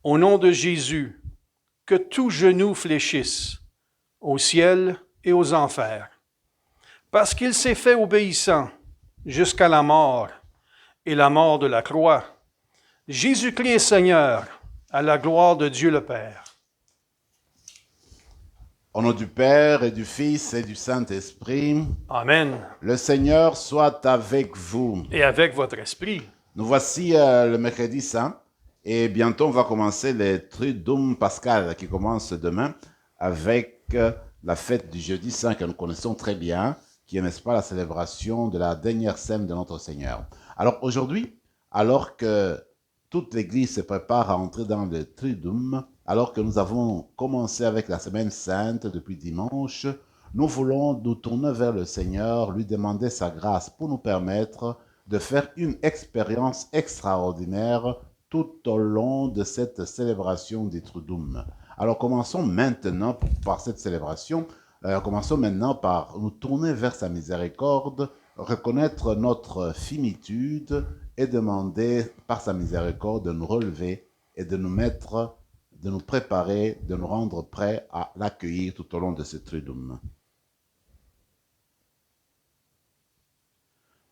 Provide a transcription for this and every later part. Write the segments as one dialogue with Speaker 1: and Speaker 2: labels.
Speaker 1: Au nom de Jésus, que tout genou fléchisse, au ciel et aux enfers. Parce qu'il s'est fait obéissant jusqu'à la mort, et la mort de la croix. Jésus-Christ est Seigneur, à la gloire de Dieu le Père.
Speaker 2: Au nom du Père et du Fils et du Saint-Esprit,
Speaker 1: Amen.
Speaker 2: le Seigneur soit avec vous.
Speaker 1: Et avec votre esprit.
Speaker 2: Nous voici le mercredi saint et bientôt on va commencer les Triduum Pascal qui commence demain avec la fête du jeudi saint que nous connaissons très bien, qui est, n'est-ce pas, la célébration de la dernière scène de notre Seigneur. Alors aujourd'hui, alors que toute l'Église se prépare à entrer dans le Triduum, alors que nous avons commencé avec la semaine sainte depuis dimanche, nous voulons nous tourner vers le Seigneur, lui demander sa grâce pour nous permettre de faire une expérience extraordinaire tout au long de cette célébration du Triduum. Alors commençons maintenant par cette célébration, commençons maintenant par nous tourner vers sa miséricorde, reconnaître notre finitude et demander par sa miséricorde de nous relever et de nous mettre, de nous préparer, de nous rendre prêts à l'accueillir tout au long de ce Triduum.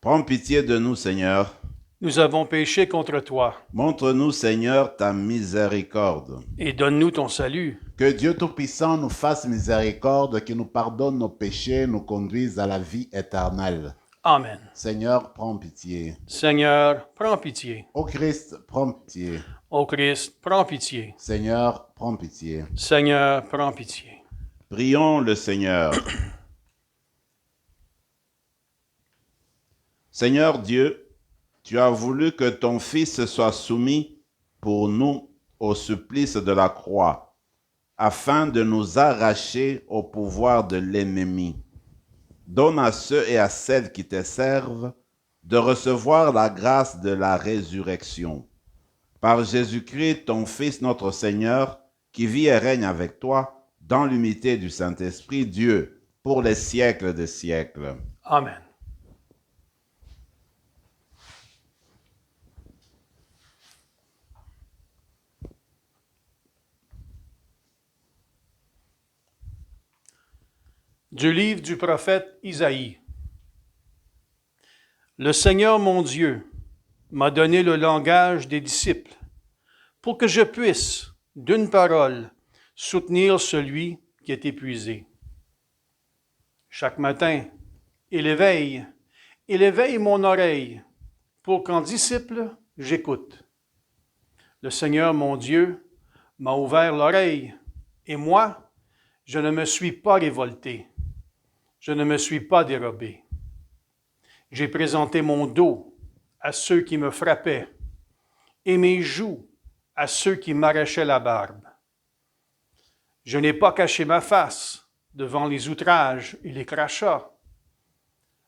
Speaker 2: Prends pitié de nous, Seigneur.
Speaker 1: Nous avons péché contre toi.
Speaker 2: Montre-nous, Seigneur, ta miséricorde.
Speaker 1: Et donne-nous ton salut.
Speaker 2: Que Dieu Tout-Puissant nous fasse miséricorde, qu'il nous pardonne nos péchés, nous conduise à la vie éternelle.
Speaker 1: Amen.
Speaker 2: Seigneur, prends pitié.
Speaker 1: Seigneur, prends pitié.
Speaker 2: Ô Christ, prends pitié.
Speaker 1: Ô Christ, prends pitié.
Speaker 2: Seigneur, prends pitié.
Speaker 1: Seigneur, prends pitié.
Speaker 2: Prions le Seigneur. Seigneur Dieu, tu as voulu que ton Fils soit soumis pour nous au supplice de la croix, afin de nous arracher au pouvoir de l'ennemi. Donne à ceux et à celles qui te servent de recevoir la grâce de la résurrection. Par Jésus-Christ, ton Fils, notre Seigneur, qui vit et règne avec toi, dans l'unité du Saint-Esprit, Dieu, pour les siècles des siècles.
Speaker 1: Amen. Du livre du prophète Isaïe. Le Seigneur mon Dieu m'a donné le langage des disciples pour que je puisse, d'une parole, soutenir celui qui est épuisé. Chaque matin, il éveille mon oreille pour qu'en disciple, j'écoute. Le Seigneur mon Dieu m'a ouvert l'oreille et moi, je ne me suis pas révolté. Je ne me suis pas dérobé. J'ai présenté mon dos à ceux qui me frappaient et mes joues à ceux qui m'arrachaient la barbe. Je n'ai pas caché ma face devant les outrages et les crachats.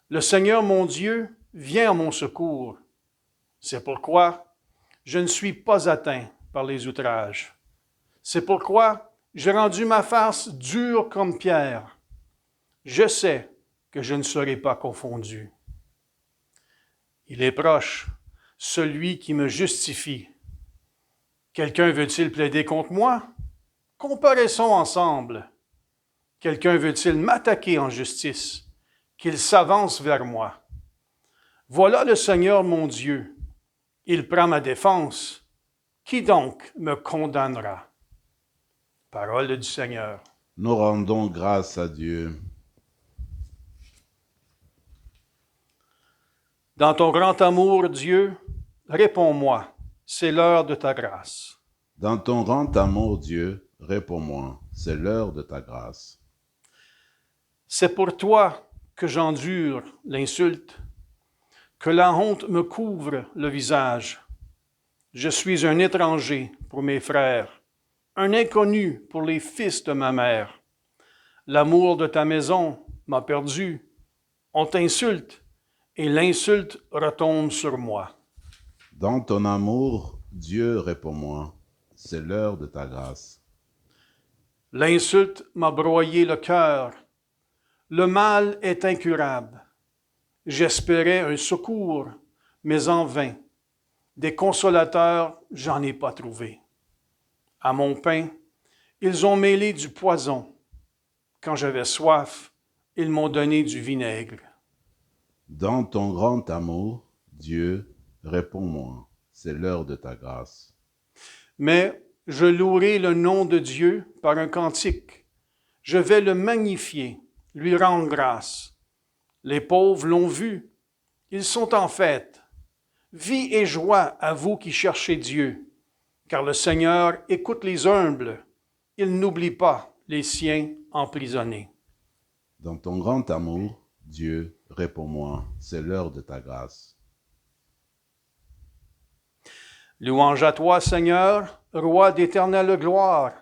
Speaker 1: Le Seigneur mon Dieu vient à mon secours. C'est pourquoi je ne suis pas atteint par les outrages. C'est pourquoi j'ai rendu ma face dure comme pierre. Je sais que je ne serai pas confondu. Il est proche, celui qui me justifie. Quelqu'un veut-il plaider contre moi? Comparaissons ensemble. Quelqu'un veut-il m'attaquer en justice? Qu'il s'avance vers moi. Voilà le Seigneur mon Dieu. Il prend ma défense. Qui donc me condamnera? Parole du Seigneur.
Speaker 2: Nous rendons grâce à Dieu.
Speaker 1: Dans ton grand amour, Dieu, réponds-moi, c'est l'heure de ta grâce.
Speaker 2: Dans ton grand amour, Dieu, réponds-moi, c'est l'heure de ta grâce.
Speaker 1: C'est pour toi que j'endure l'insulte, que la honte me couvre le visage. Je suis un étranger pour mes frères, un inconnu pour les fils de ma mère. L'amour de ta maison m'a perdu. On t'insulte et l'insulte retombe sur moi.
Speaker 2: Dans ton amour, Dieu, réponds-moi, c'est l'heure de ta grâce.
Speaker 1: L'insulte m'a broyé le cœur. Le mal est incurable. J'espérais un secours, mais en vain. Des consolateurs, j'en ai pas trouvé. À mon pain, ils ont mêlé du poison. Quand j'avais soif, ils m'ont donné du vinaigre.
Speaker 2: Dans ton grand amour, Dieu, réponds-moi, c'est l'heure de ta grâce.
Speaker 1: Mais je louerai le nom de Dieu par un cantique. Je vais le magnifier, lui rendre grâce. Les pauvres l'ont vu, ils sont en fête. Vie et joie à vous qui cherchez Dieu, car le Seigneur écoute les humbles. Il n'oublie pas les siens emprisonnés.
Speaker 2: Dans ton grand amour, Dieu, réponds-moi, c'est l'heure de ta grâce.
Speaker 1: Louange à toi, Seigneur, Roi d'éternelle gloire.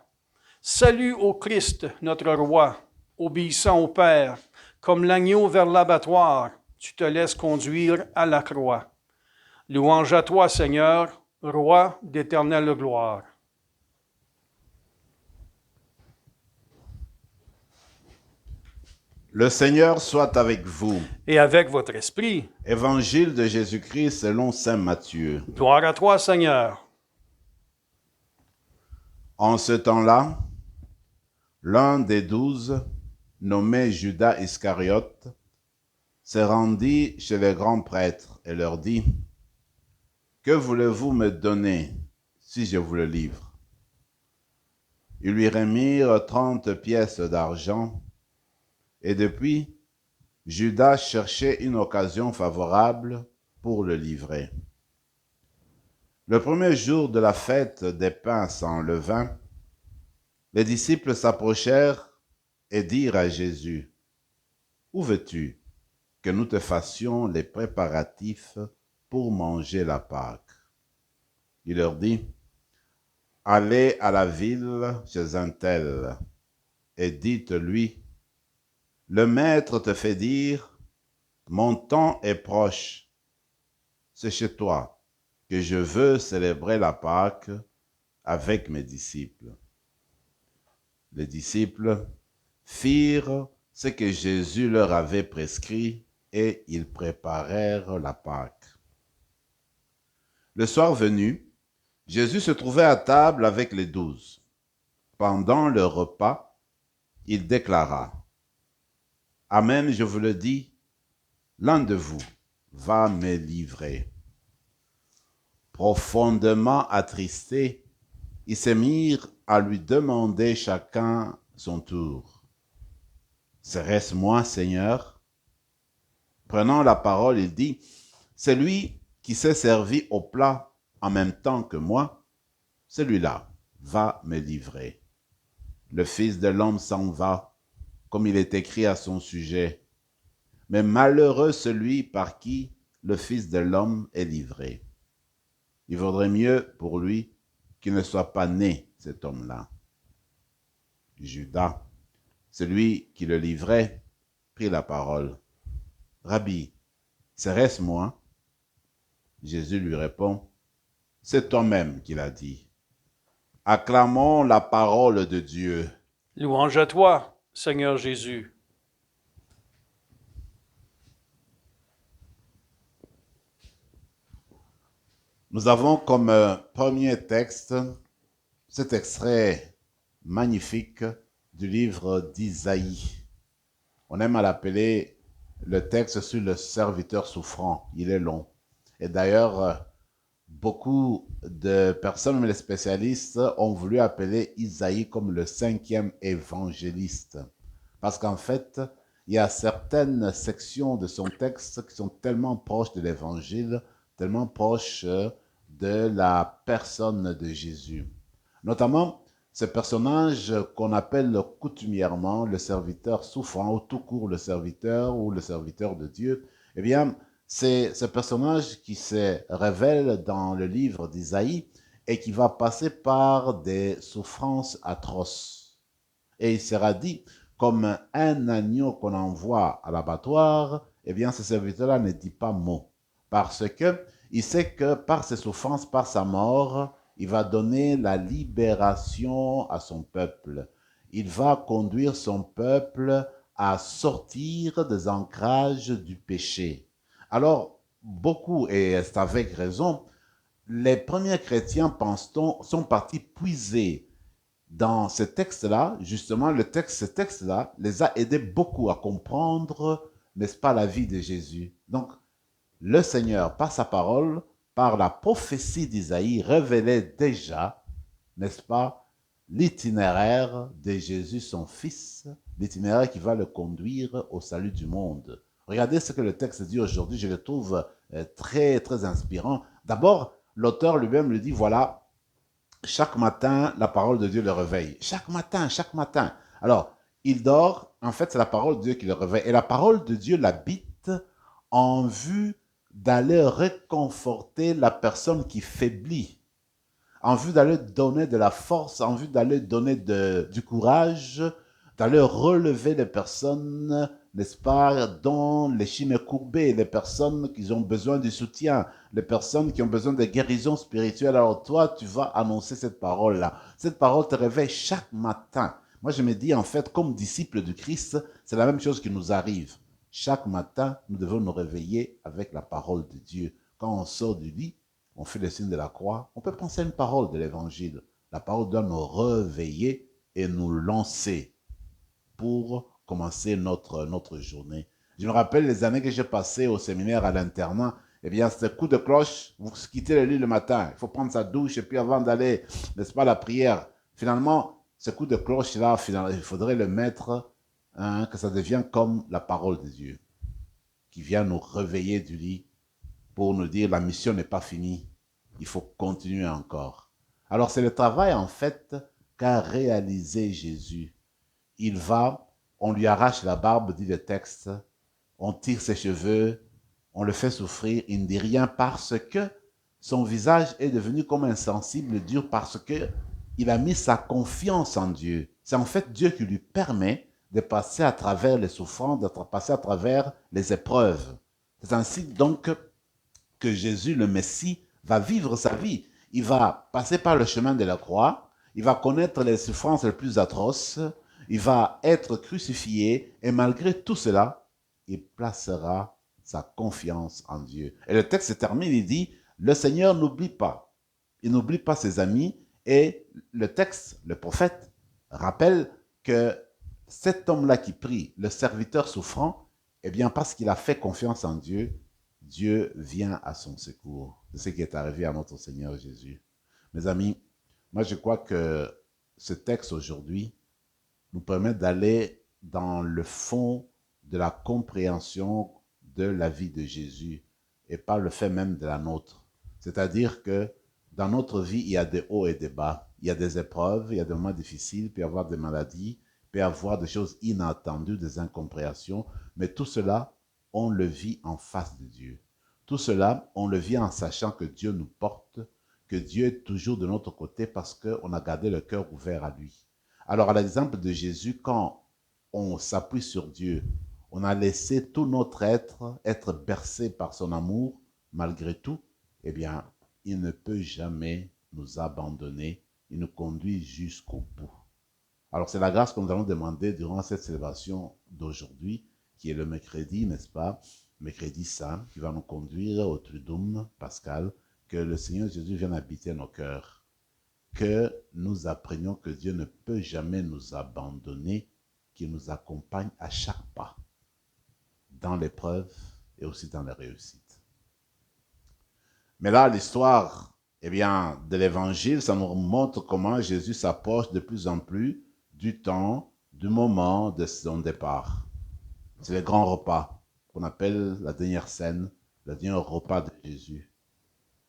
Speaker 1: Salut au Christ, notre Roi, obéissant au Père, comme l'agneau vers l'abattoir, tu te laisses conduire à la croix. Louange à toi, Seigneur, Roi d'éternelle gloire.
Speaker 2: Le Seigneur soit avec vous.
Speaker 1: Et avec votre esprit,
Speaker 2: Évangile de Jésus-Christ selon saint Matthieu.
Speaker 1: gloire à toi, Seigneur.
Speaker 2: En ce temps-là, l'un des 12, nommé Judas Iscariote, se rendit chez les grands prêtres et leur dit, « Que voulez-vous me donner si je vous le livre ?» Ils lui remirent 30 pièces d'argent, et depuis, Judas cherchait une occasion favorable pour le livrer. Le premier jour de la fête des pains sans levain, les disciples s'approchèrent et dirent à Jésus, « Où veux-tu que nous te fassions les préparatifs pour manger la Pâque ?» Il leur dit, « Allez à la ville chez un tel et dites-lui, le maître te fait dire, mon temps est proche. C'est chez toi que je veux célébrer la Pâque avec mes disciples. » Les disciples firent ce que Jésus leur avait prescrit et ils préparèrent la Pâque. Le soir venu, Jésus se trouvait à table avec les 12. Pendant le repas, il déclara, « Amen, je vous le dis, l'un de vous va me livrer. » Profondément attristés, ils se mirent à lui demander chacun son tour. « Serait-ce moi, Seigneur ?» Prenant la parole, il dit, « Celui qui s'est servi au plat en même temps que moi, celui-là va me livrer. Le Fils de l'homme s'en va, comme il est écrit à son sujet. Mais malheureux celui par qui le Fils de l'homme est livré. Il vaudrait mieux pour lui qu'il ne soit pas né, cet homme-là. » Judas, celui qui le livrait, prit la parole. « Rabbi, serait-ce moi ?» Jésus lui répond, « C'est toi-même qui l'as dit. Acclamons la parole de Dieu. »
Speaker 1: Louange à toi, Seigneur Jésus.
Speaker 2: Nous avons comme premier texte cet extrait magnifique du livre d'Isaïe. On aime à l'appeler le texte sur le serviteur souffrant. Il est long. Et d'ailleurs, beaucoup de personnes, même les spécialistes, ont voulu appeler Isaïe comme le 5e évangéliste. Parce qu'en fait, il y a certaines sections de son texte qui sont tellement proches de l'évangile, tellement proches de la personne de Jésus. Notamment, ce personnage qu'on appelle coutumièrement le serviteur souffrant, ou tout court le serviteur ou le serviteur de Dieu, eh bien, c'est ce personnage qui se révèle dans le livre d'Isaïe et qui va passer par des souffrances atroces. Et il sera dit, comme un agneau qu'on envoie à l'abattoir, eh bien, ce serviteur-là ne dit pas mot. Parce que il sait que par ses souffrances, par sa mort, il va donner la libération à son peuple. Il va conduire son peuple à sortir des ancrages du péché. Alors, beaucoup, et c'est avec raison, les premiers chrétiens, pense-t-on, sont partis puiser dans ce texte-là, justement, ce texte-là les a aidés beaucoup à comprendre, n'est-ce pas, la vie de Jésus. Donc, le Seigneur, par sa parole, par la prophétie d'Isaïe, révélait déjà, n'est-ce pas, l'itinéraire de Jésus, son Fils, l'itinéraire qui va le conduire au salut du monde. Regardez ce que le texte dit aujourd'hui, je le trouve très, très inspirant. D'abord, l'auteur lui-même lui dit, voilà, chaque matin, la parole de Dieu le réveille. Chaque matin, chaque matin. Alors, il dort, en fait, c'est la parole de Dieu qui le réveille. Et la parole de Dieu l'habite en vue d'aller réconforter la personne qui faiblit, en vue d'aller donner de la force, en vue d'aller donner du courage, d'aller relever les personnes, n'est-ce pas, dont l'échine est courbée, les personnes qui ont besoin du soutien, les personnes qui ont besoin de guérison spirituelle. Alors toi, tu vas annoncer cette parole-là. Cette parole te réveille chaque matin. Moi, je me dis, en fait, comme disciples du Christ, c'est la même chose qui nous arrive. Chaque matin, nous devons nous réveiller avec la parole de Dieu. Quand on sort du lit, on fait le signe de la croix, on peut penser à une parole de l'évangile. La parole doit nous réveiller et nous lancer pour commencer notre journée. Je me rappelle les années que j'ai passées au séminaire à l'internat. Eh bien, ce coup de cloche, vous quittez le lit le matin. Il faut prendre sa douche et puis avant d'aller, n'est-ce pas, à la prière. Finalement, ce coup de cloche-là, il faudrait le mettre, hein, que ça devienne comme la parole de Dieu, qui vient nous réveiller du lit pour nous dire la mission n'est pas finie, il faut continuer encore. Alors c'est le travail en fait qu'a réalisé Jésus. Il va, on lui arrache la barbe, dit le texte, on tire ses cheveux, on le fait souffrir, il ne dit rien parce que son visage est devenu comme insensible, dur, parce que il a mis sa confiance en Dieu. C'est en fait Dieu qui lui permet de passer à travers les souffrances, de passer à travers les épreuves. C'est ainsi donc que Jésus, le Messie, va vivre sa vie. Il va passer par le chemin de la croix, il va connaître les souffrances les plus atroces, il va être crucifié, et malgré tout cela, il placera sa confiance en Dieu. Et le texte se termine, il dit, le Seigneur n'oublie pas. Il n'oublie pas ses amis, et le texte, le prophète, rappelle que cet homme-là qui prie, le serviteur souffrant, eh bien, parce qu'il a fait confiance en Dieu, Dieu vient à son secours. C'est ce qui est arrivé à notre Seigneur Jésus. Mes amis, moi je crois que ce texte aujourd'hui nous permet d'aller dans le fond de la compréhension de la vie de Jésus et pas le fait même de la nôtre. C'est-à-dire que dans notre vie, il y a des hauts et des bas. Il y a des épreuves, il y a des moments difficiles, il peut y avoir des maladies, il peut y avoir des choses inattendues, des incompréhensions, mais tout cela, on le vit en face de Dieu. Tout cela, on le vit en sachant que Dieu nous porte, que Dieu est toujours de notre côté parce qu'on a gardé le cœur ouvert à lui. Alors, à l'exemple de Jésus, quand on s'appuie sur Dieu, on a laissé tout notre être bercé par son amour, malgré tout, eh bien, il ne peut jamais nous abandonner, il nous conduit jusqu'au bout. Alors, c'est la grâce que nous allons demander durant cette célébration d'aujourd'hui, qui est le mercredi, n'est-ce pas? Mercredi saint, qui va nous conduire au Triduum pascal, que le Seigneur Jésus vienne habiter nos cœurs, que nous apprenions que Dieu ne peut jamais nous abandonner, qu'il nous accompagne à chaque pas, dans l'épreuve et aussi dans la réussite. Mais là, l'histoire, eh bien, de l'évangile, ça nous montre comment Jésus s'approche de plus en plus du temps, du moment de son départ. C'est le grand repas qu'on appelle la dernière scène, le dernier repas de Jésus.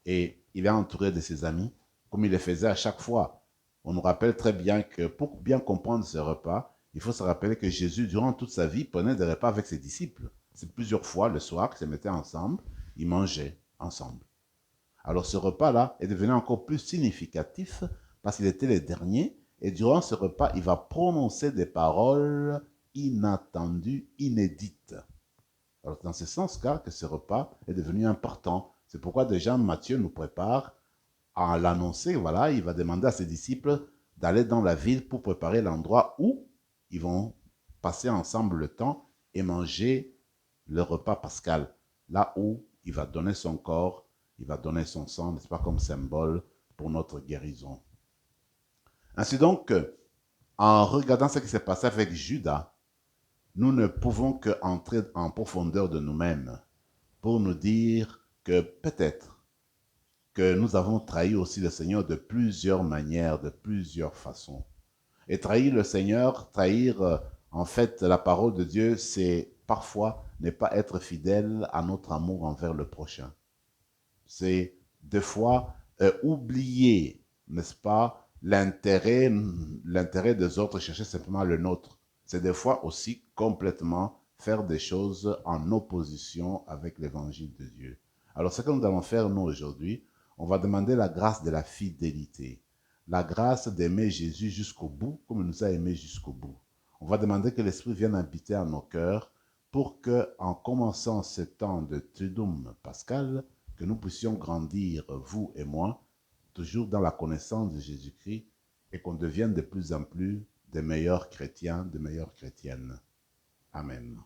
Speaker 2: Et il est entouré de ses amis, comme il le faisait à chaque fois. On nous rappelle très bien que pour bien comprendre ce repas, il faut se rappeler que Jésus, durant toute sa vie, prenait des repas avec ses disciples. C'est plusieurs fois le soir qu'ils se mettaient ensemble, ils mangeaient ensemble. Alors ce repas-là est devenu encore plus significatif parce qu'il était le dernier et durant ce repas, il va prononcer des paroles inattendues, inédites. Alors dans ce sens-là que ce repas est devenu important. C'est pourquoi déjà Matthieu nous prépare à l'annoncer. Voilà, il va demander à ses disciples d'aller dans la ville pour préparer l'endroit où ils vont passer ensemble le temps et manger le repas pascal. Là où il va donner son corps, il va donner son sang, n'est-ce pas, comme symbole pour notre guérison. Ainsi donc, en regardant ce qui s'est passé avec Judas, nous ne pouvons qu'entrer en profondeur de nous-mêmes pour nous dire que peut-être que nous avons trahi aussi le Seigneur de plusieurs manières, de plusieurs façons. Et trahir le Seigneur, trahir en fait la parole de Dieu, c'est parfois ne pas être fidèle à notre amour envers le prochain. C'est des fois oublier, n'est-ce pas, l'intérêt des autres, chercher simplement le nôtre. C'est des fois aussi complètement faire des choses en opposition avec l'évangile de Dieu. Alors ce que nous allons faire nous aujourd'hui, on va demander la grâce de la fidélité, la grâce d'aimer Jésus jusqu'au bout, comme il nous a aimés jusqu'au bout. On va demander que l'Esprit vienne habiter en nos cœurs pour que, en commençant ce temps de Triduum pascal, que nous puissions grandir, vous et moi, toujours dans la connaissance de Jésus-Christ et qu'on devienne de plus en plus des meilleurs chrétiens, des meilleures chrétiennes. Amen.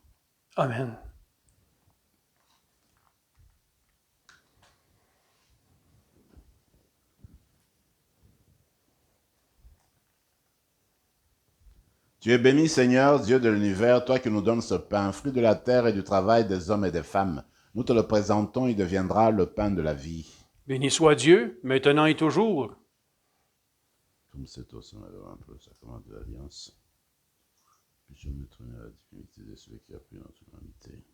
Speaker 1: Amen.
Speaker 2: Tu es béni, Seigneur, Dieu de l'univers, toi qui nous donnes ce pain, fruit de la terre et du travail des hommes et des femmes. Nous te le présentons, il deviendra le pain de la vie.
Speaker 1: Béni soit Dieu, maintenant et toujours.
Speaker 2: Comme c'est au sein de le sacrement de l'Alliance, puissions mettre à la divinité de celui qui a pris notre humanité.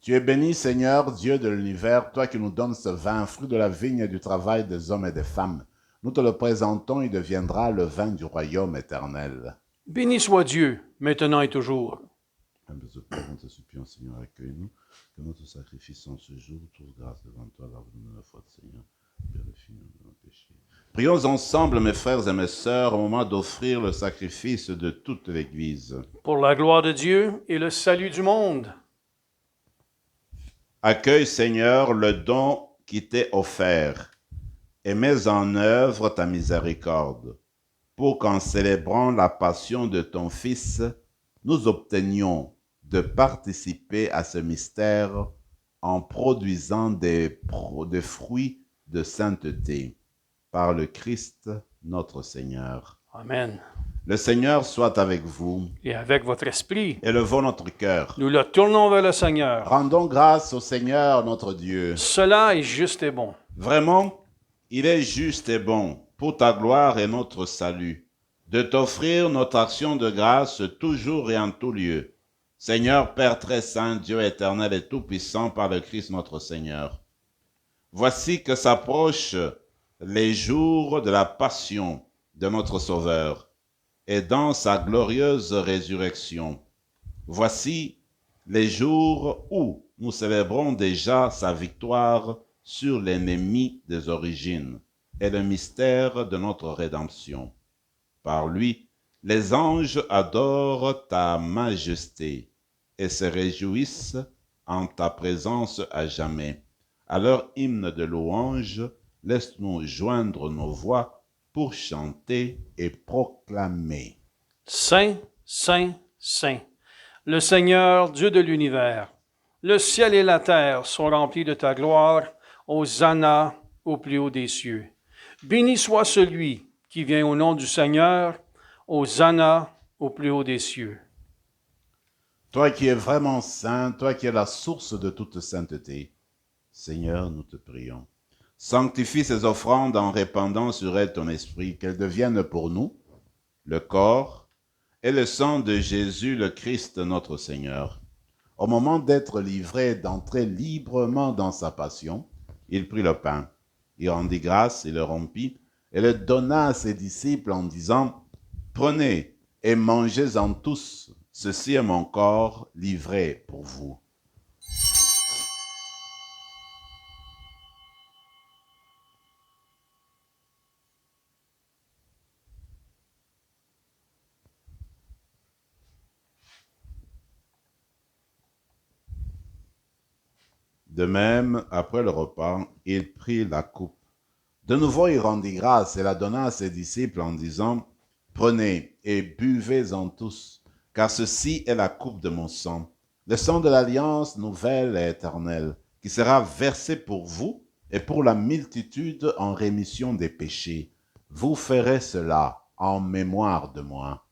Speaker 2: Tu es béni, Seigneur, Dieu de l'univers, toi qui nous donnes ce vin, fruit de la vigne et du travail des hommes et des femmes. Nous te le présentons, il deviendra le vin du royaume éternel.
Speaker 1: Béni soit Dieu, maintenant et toujours.
Speaker 2: Nous te supplions, Seigneur, accueille-nous, que notre sacrifice en ce jour trouve grâce devant toi, pardonne de la faute, Seigneur, purifie-nous de nos péchés. Prions ensemble, mes frères et mes sœurs, au moment d'offrir le sacrifice de toute l'Église.
Speaker 1: Pour la gloire de Dieu et le salut du monde.
Speaker 2: Accueille, Seigneur, le don qui t'est offert et mets en œuvre ta miséricorde, pour qu'en célébrant la passion de ton Fils, nous obtenions de participer à ce mystère en produisant des fruits de sainteté. Par le Christ, notre Seigneur.
Speaker 1: Amen.
Speaker 2: Le Seigneur soit avec vous.
Speaker 1: Et avec votre esprit,
Speaker 2: Élevons notre cœur.
Speaker 1: nous le tournons vers le Seigneur.
Speaker 2: Rendons grâce au Seigneur, notre Dieu.
Speaker 1: Cela est juste et bon.
Speaker 2: Vraiment, il est juste et bon, pour ta gloire et notre salut, de t'offrir notre action de grâce toujours et en tout lieu. Seigneur, Père très saint, Dieu éternel et tout-puissant par le Christ notre Seigneur. Voici que s'approchent les jours de la passion de notre Sauveur et dans sa glorieuse résurrection. Voici les jours où nous célébrons déjà sa victoire sur l'ennemi des origines et le mystère de notre rédemption. Par lui, les anges adorent ta majesté et se réjouissent en ta présence à jamais. À leur hymne de louange, laisse-nous joindre nos voix pour chanter et proclamer.
Speaker 1: Saint, Saint, Saint, le Seigneur, Dieu de l'univers, le ciel et la terre sont remplis de ta gloire. Hosanna au plus haut des cieux. Béni soit celui qui vient au nom du Seigneur. Hosanna au plus haut des cieux.
Speaker 2: Toi qui es vraiment saint, toi qui es la source de toute sainteté, Seigneur, nous te prions. Sanctifie ces offrandes en répandant sur elles ton esprit, qu'elles deviennent pour nous le corps et le sang de Jésus le Christ notre Seigneur. Au moment d'être livré, d'entrer librement dans sa passion, il prit le pain, il rendit grâce, il le rompit et le donna à ses disciples en disant « Prenez et mangez-en tous, ceci est mon corps livré pour vous. » De même, après le repas, il prit la coupe. De nouveau, il rendit grâce et la donna à ses disciples en disant « Prenez et buvez-en tous, car ceci est la coupe de mon sang, le sang de l'alliance nouvelle et éternelle, qui sera versé pour vous et pour la multitude en rémission des péchés. Vous ferez cela en mémoire de moi.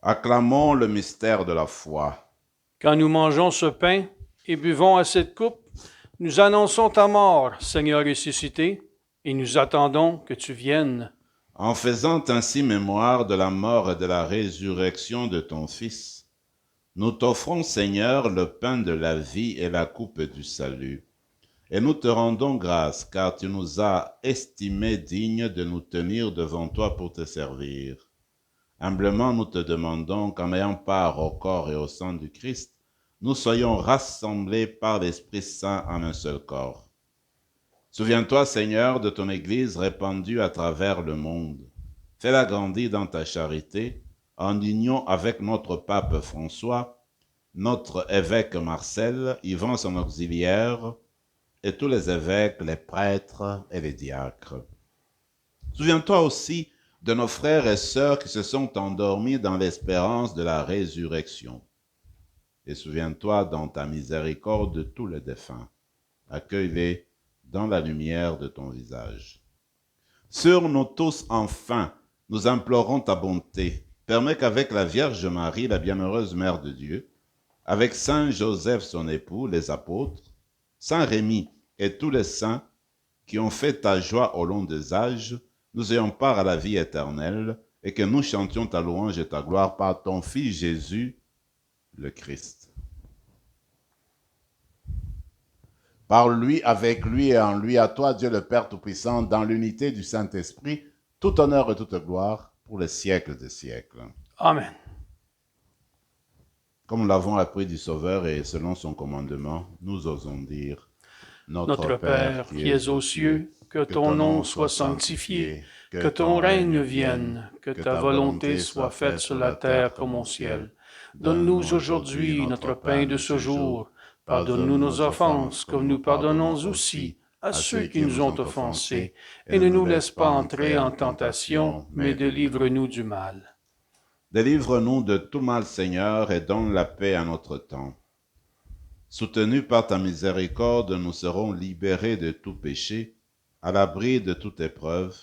Speaker 2: Acclamons le mystère de la foi.
Speaker 1: Quand nous mangeons ce pain et buvons à cette coupe, nous annonçons ta mort, Seigneur ressuscité, et nous attendons que tu viennes.
Speaker 2: En faisant ainsi mémoire de la mort et de la résurrection de ton Fils, nous t'offrons, Seigneur, le pain de la vie et la coupe du salut. Et nous te rendons grâce, car tu nous as estimés dignes de nous tenir devant toi pour te servir. Humblement, nous te demandons qu'en ayant part au corps et au sang du Christ, nous soyons rassemblés par l'Esprit Saint en un seul corps. Souviens-toi, Seigneur, de ton Église répandue à travers le monde. Fais-la grandir dans ta charité, en union avec notre pape François, notre évêque Marcel, Yvan son auxiliaire, et tous les évêques, les prêtres et les diacres. Souviens-toi aussi de nos frères et sœurs qui se sont endormis dans l'espérance de la résurrection. Et souviens-toi dans ta miséricorde de tous les défunts. Accueille-les dans la lumière de ton visage. Sur nous tous, enfin, nous implorons ta bonté. Permets qu'avec la Vierge Marie, la bienheureuse Mère de Dieu, avec Saint Joseph son époux, les apôtres, Saint Rémy et tous les saints qui ont fait ta joie au long des âges, nous ayons part à la vie éternelle et que nous chantions ta louange et ta gloire par ton Fils Jésus, le Christ. Par lui, avec lui et en lui, à toi, Dieu le Père Tout-Puissant, dans l'unité du Saint-Esprit, tout honneur et toute gloire pour les siècles des siècles.
Speaker 1: Amen.
Speaker 2: Comme nous l'avons appris du Sauveur et selon son commandement, nous osons dire,
Speaker 1: Notre Père qui es aux cieux, que ton nom soit sanctifié, que ton règne vienne, que ta volonté soit faite sur la terre comme au ciel. Donne-nous aujourd'hui notre pain de ce jour. Pardonne-nous nos offenses, comme nous pardonnons aussi à ceux qui nous ont offensés. Et ne nous laisse pas entrer en tentation, mais délivre-nous du mal.
Speaker 2: Délivre-nous de tout mal, Seigneur, et donne la paix à notre temps. Soutenus par ta miséricorde, nous serons libérés de tout péché, à l'abri de toute épreuve,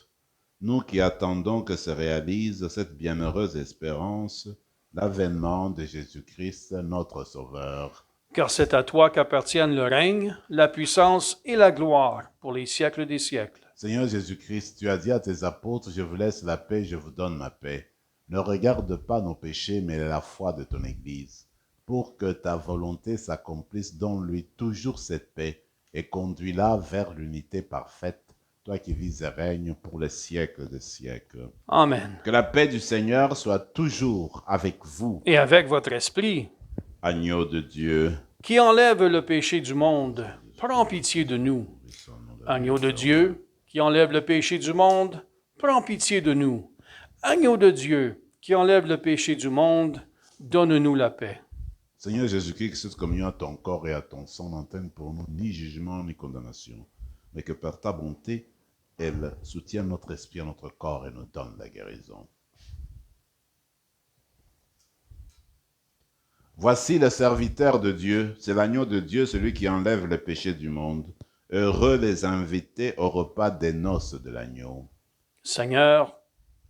Speaker 2: nous qui attendons que se réalise cette bienheureuse espérance, l'avènement de Jésus-Christ, notre Sauveur.
Speaker 1: Car c'est à toi qu'appartiennent le règne, la puissance et la gloire pour les siècles des siècles.
Speaker 2: Seigneur Jésus-Christ, tu as dit à tes apôtres, je vous laisse la paix, je vous donne ma paix. Ne regarde pas nos péchés, mais la foi de ton Église, pour que ta volonté s'accomplisse, donne-lui toujours cette paix et conduis-la vers l'unité parfaite, toi qui vis et règnes pour les siècles des siècles.
Speaker 1: Amen.
Speaker 2: Que la paix du Seigneur soit toujours avec vous.
Speaker 1: Et avec votre esprit,
Speaker 2: Agneau de Dieu,
Speaker 1: qui enlève le péché du monde, prends pitié de nous. Agneau de Dieu, qui enlève le péché du monde, prends pitié de nous. Agneau de Dieu, qui enlève le péché du monde, donne-nous la paix.
Speaker 2: Seigneur Jésus-Christ, que cette communion à ton corps et à ton sang n'entraîne pour nous ni jugement ni condamnation, mais que par ta bonté, elle soutienne notre esprit et notre corps et nous donne la guérison. Voici le serviteur de Dieu, c'est l'agneau de Dieu, celui qui enlève le péché du monde. Heureux les invités au repas des noces de l'agneau.
Speaker 1: Seigneur,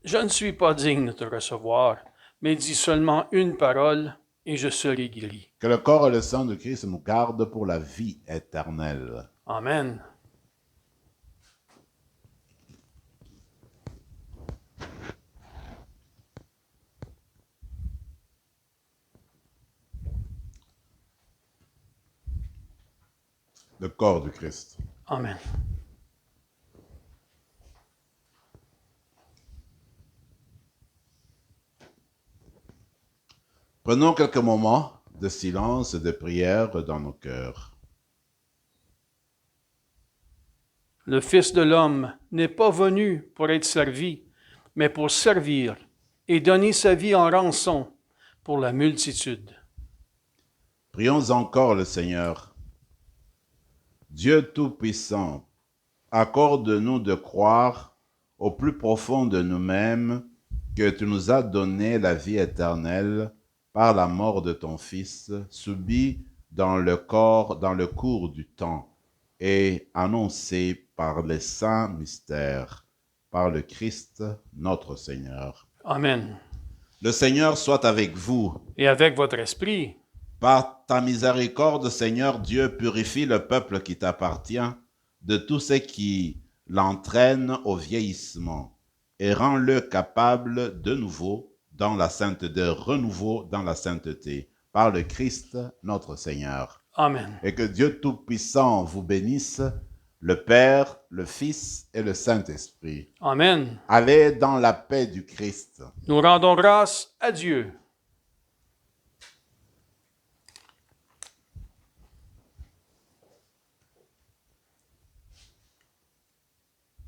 Speaker 1: je ne suis pas digne de te recevoir, mais dis seulement une parole et je serai guéri.
Speaker 2: Que le corps et le sang de Christ nous gardent pour la vie éternelle.
Speaker 1: Amen.
Speaker 2: Le corps du Christ.
Speaker 1: Amen.
Speaker 2: Prenons quelques moments de silence et de prière dans nos cœurs.
Speaker 1: Le Fils de l'homme n'est pas venu pour être servi, mais pour servir et donner sa vie en rançon pour la multitude.
Speaker 2: Prions encore le Seigneur. Dieu Tout-Puissant, accorde-nous de croire au plus profond de nous-mêmes que tu nous as donné la vie éternelle par la mort de ton Fils, subie dans le cours du temps et annoncée par les saints mystères, par le Christ notre Seigneur.
Speaker 1: Amen.
Speaker 2: Le Seigneur soit avec vous.
Speaker 1: Et avec votre esprit,
Speaker 2: Par ta miséricorde, Seigneur Dieu, purifie le peuple qui t'appartient de tout ce qui l'entraîne au vieillissement et rends-le capable de renouveau dans la sainteté, par le Christ notre Seigneur.
Speaker 1: Amen.
Speaker 2: Et que Dieu Tout-Puissant vous bénisse, le Père, le Fils et le Saint-Esprit.
Speaker 1: Amen.
Speaker 2: Allez dans la paix du Christ.
Speaker 1: Nous rendons grâce à Dieu.